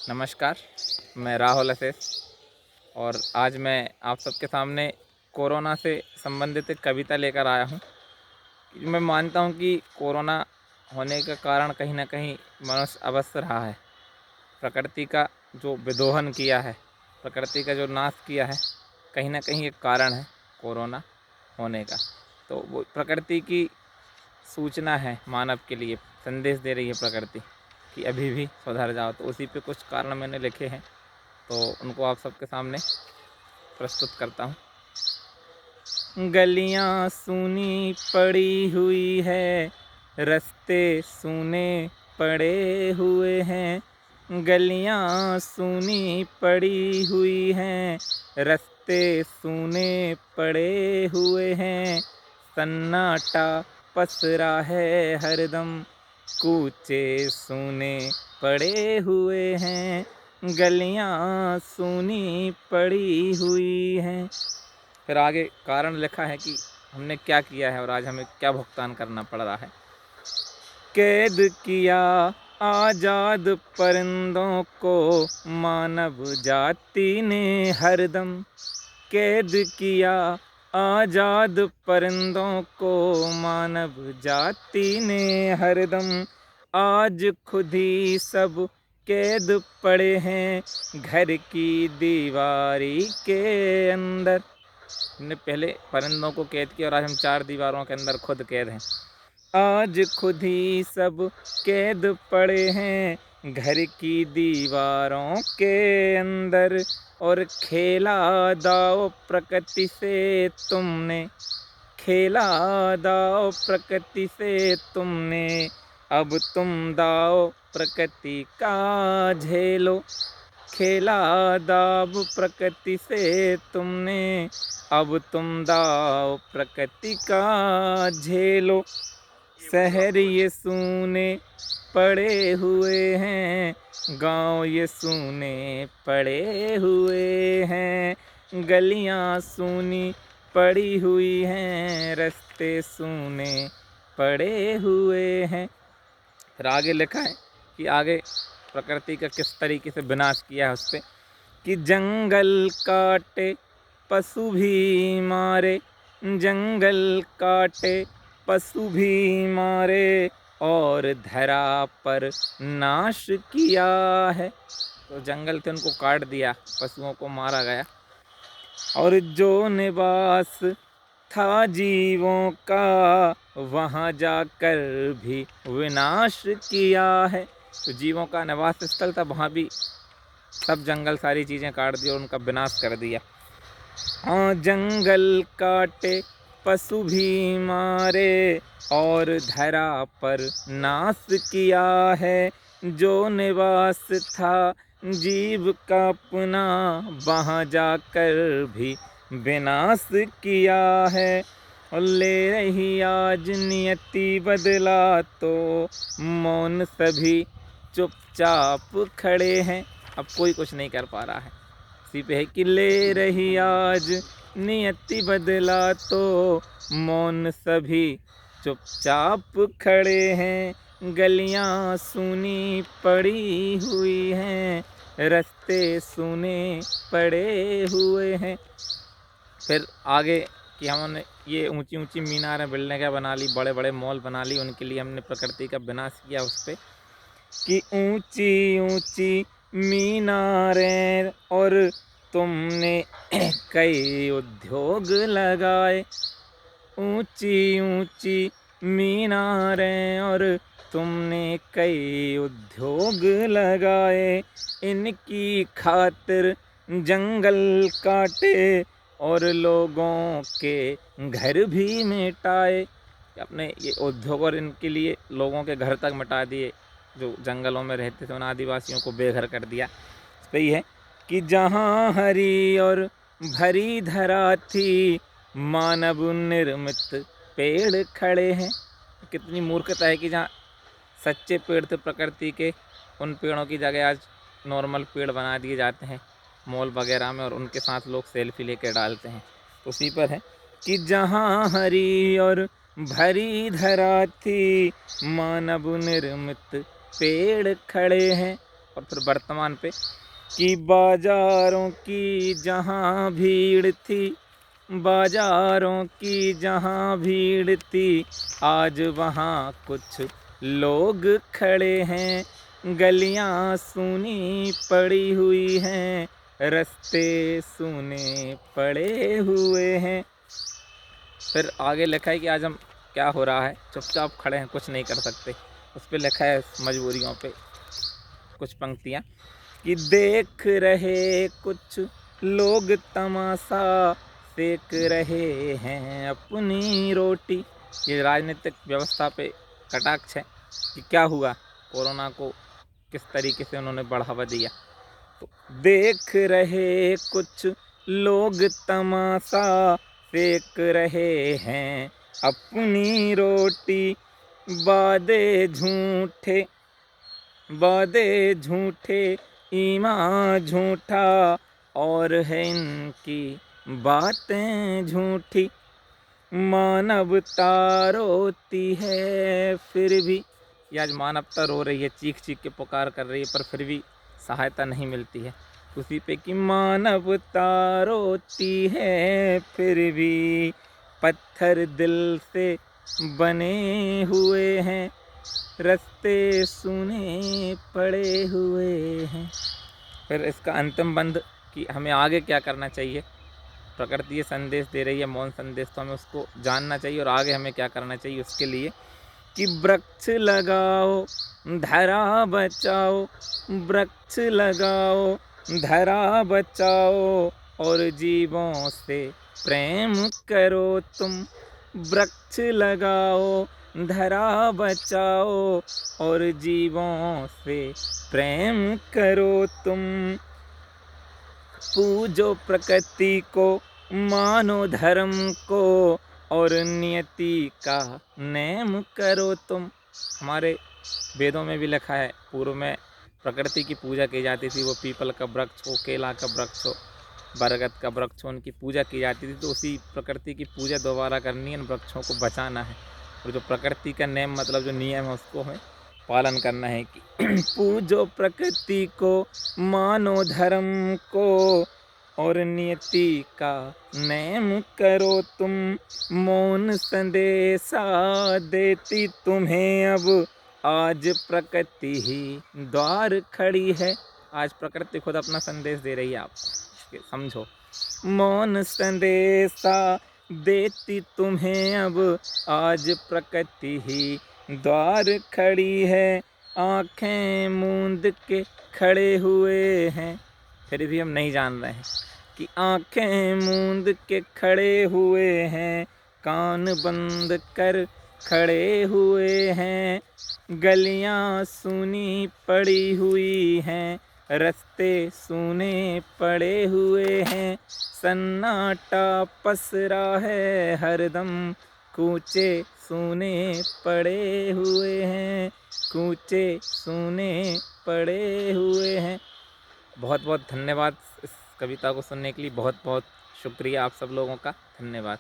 नमस्कार, मैं राहुल असेस और आज मैं आप सबके सामने कोरोना से संबंधित एक कविता लेकर आया हूँ। मैं मानता हूँ कि कोरोना होने का कारण कहीं न कहीं मनुष्य अवश्य रहा है। प्रकृति का जो विदोहन किया है, प्रकृति का जो नाश किया है, कहीं न कहीं एक कारण है कोरोना होने का। तो वो प्रकृति की सूचना है मानव के लिए, संदेश दे रही है प्रकृति कि अभी भी सुधर जाओ। तो उसी पे कुछ कारण मैंने लिखे हैं, तो उनको आप सबके सामने प्रस्तुत करता हूँ। गलियाँ सूनी पड़ी हुई है, रास्ते सूने पड़े हुए हैं। गलियाँ सूनी पड़ी हुई हैं, रास्ते सूने पड़े हुए हैं। सन्नाटा पसरा है हरदम, कूचे सूने पड़े हुए हैं। गलियाँ सूनी पड़ी हुई हैं। फिर आगे कारण लिखा है कि हमने क्या किया है और आज हमें क्या भुगतान करना पड़ रहा है। कैद किया आज़ाद परिंदों को मानव जाति ने हरदम। कैद किया आज़ाद परिंदों को मानव जाति ने हरदम। आज खुद ही सब कैद पड़े हैं घर की दीवारी के अंदर। हमने पहले परिंदों को कैद किया और आज हम चार दीवारों के अंदर खुद कैद हैं। आज खुद ही सब कैद पड़े हैं घर की दीवारों के अंदर। और खेला दाव प्रकृति से तुमने, खेला दाव प्रकृति से तुमने। अब तुम दाव प्रकृति का झेलो। खेला दाव प्रकृति से तुमने, अब तुम दाव प्रकृति का झेलो। शहर ये सूने पड़े हुए हैं, गांव ये सूने पड़े हुए हैं। गलियां सूनी पड़ी हुई हैं, रास्ते सूने पड़े हुए हैं। फिर आगे लिखा है कि आगे प्रकृति का किस तरीके से विनाश किया है उस पर कि जंगल काटे पशु भी मारे, जंगल काटे पशु भी मारे और धरा पर नाश किया है। तो जंगल थे उनको काट दिया, पशुओं को मारा गया और जो निवास था जीवों का वहाँ जाकर भी विनाश किया है। तो जीवों का निवास स्थल था, वहाँ भी सब जंगल सारी चीज़ें काट दी और उनका विनाश कर दिया। हाँ, जंगल काटे पशु भी मारे और धरा पर नाश किया है। जो निवास था जीव का अपना वहाँ जाकर भी विनाश किया है। और ले रही आज नियति बदला तो मौन सभी चुपचाप खड़े हैं। अब कोई कुछ नहीं कर पा रहा है। इसी पे है कि ले रही आज नियति बदला तो मौन सभी चुपचाप खड़े हैं। गलियां सूनी पड़ी हुई हैं, रास्ते सूने पड़े हुए हैं। फिर आगे कि हमने ये ऊंची ऊंची मीनारें बिल्डिंगें बना ली, बड़े बड़े मॉल बना ली, उनके लिए हमने प्रकृति का विनाश किया उस पर कि ऊंची ऊंची मीनारें और तुमने कई उद्योग लगाए। ऊंची ऊंची मीनारें और तुमने कई उद्योग लगाए। इनकी खातिर जंगल काटे और लोगों के घर भी मिटाए। अपने ये उद्योग और इनके लिए लोगों के घर तक मिटा दिए, जो जंगलों में रहते थे उन आदिवासियों को बेघर कर दिया। इस पर ही है कि जहाँ हरी और भरी धरा थी मानव निर्मित पेड़ खड़े हैं। कितनी मूर्खता है कि जहाँ सच्चे पेड़ थे प्रकृति के, उन पेड़ों की जगह आज नॉर्मल पेड़ बना दिए जाते हैं मॉल वगैरह में और उनके साथ लोग सेल्फी लेके डालते हैं। तो उसी पर है कि जहाँ हरी और भरी धरा थी मानव निर्मित पेड़ खड़े हैं। और फिर वर्तमान पे कि बाजारों की जहाँ भीड़ थी, बाजारों की जहाँ भीड़ थी, आज वहाँ कुछ लोग खड़े हैं, गलियाँ सूनी पड़ी हुई हैं, रास्ते सूने पड़े हुए हैं। फिर आगे लिखा है कि आज हम क्या हो रहा है, चुपचाप खड़े हैं, कुछ नहीं कर सकते। उस पर लिखा है मजबूरियों पे कुछ पंक्तियाँ कि देख रहे कुछ लोग तमाशा, सेक रहे हैं अपनी रोटी। ये राजनीतिक व्यवस्था पे कटाक्ष है कि क्या हुआ, कोरोना को किस तरीके से उन्होंने बढ़ावा दिया। तो देख रहे कुछ लोग तमाशा, सेक रहे हैं अपनी रोटी, वादे झूठे, वादे झूठे, ईमान झूठा, और है इनकी बातें झूठी, मानवता रोती है फिर भी। ये आज मानवता रो रही है, चीख चीख के पुकार कर रही है, पर फिर भी सहायता नहीं मिलती है। उसी पे कि मानवता रोती है फिर भी, पत्थर दिल से बने हुए हैं, रास्ते सुने पड़े हुए हैं। फिर इसका अंतिम बंद कि हमें आगे क्या करना चाहिए। प्रकृति ये संदेश दे रही है, मौन संदेश, तो हमें उसको जानना चाहिए और आगे हमें क्या करना चाहिए उसके लिए कि वृक्ष लगाओ, धरा बचाओ, वृक्ष लगाओ, धरा बचाओ, और जीवों से प्रेम करो तुम, वृक्ष लगाओ, धरा बचाओ, और जीवों से प्रेम करो तुम, पूजो प्रकृति को, मानो धर्म को, और नियति का नेम करो तुम। हमारे वेदों में भी लिखा है, पूर्व में प्रकृति की पूजा की जाती थी, वो पीपल का वृक्ष हो, केला का वृक्ष हो, बरगद का वृक्ष हो, उनकी पूजा की जाती थी। तो उसी प्रकृति की पूजा दोबारा करनी है, इन वृक्षों को बचाना है, और जो प्रकृति का नेम मतलब जो नियम है उसको हमें पालन करना है कि पूजो प्रकृति को, मानो धर्म को, और नियति का नेम करो तुम, मौन संदेशा देती तुम्हें अब, आज प्रकृति ही द्वार खड़ी है। आज प्रकृति खुद अपना संदेश दे रही है, आप समझो। मौन संदेशा देती तुम्हें अब, आज प्रकृति ही द्वार खड़ी है, आंखें मूंद के खड़े हुए हैं। फिर भी हम नहीं जान रहे हैं कि आंखें मूंद के खड़े हुए हैं, कान बंद कर खड़े हुए हैं, गलियां सूनी पड़ी हुई हैं, रास्ते सूने पड़े हुए हैं, सन्नाटा पसरा है हरदम, कूचे सूने पड़े हुए हैं, कूचे सूने पड़े हुए हैं। बहुत बहुत धन्यवाद इस कविता को सुनने के लिए, बहुत बहुत शुक्रिया आप सब लोगों का, धन्यवाद।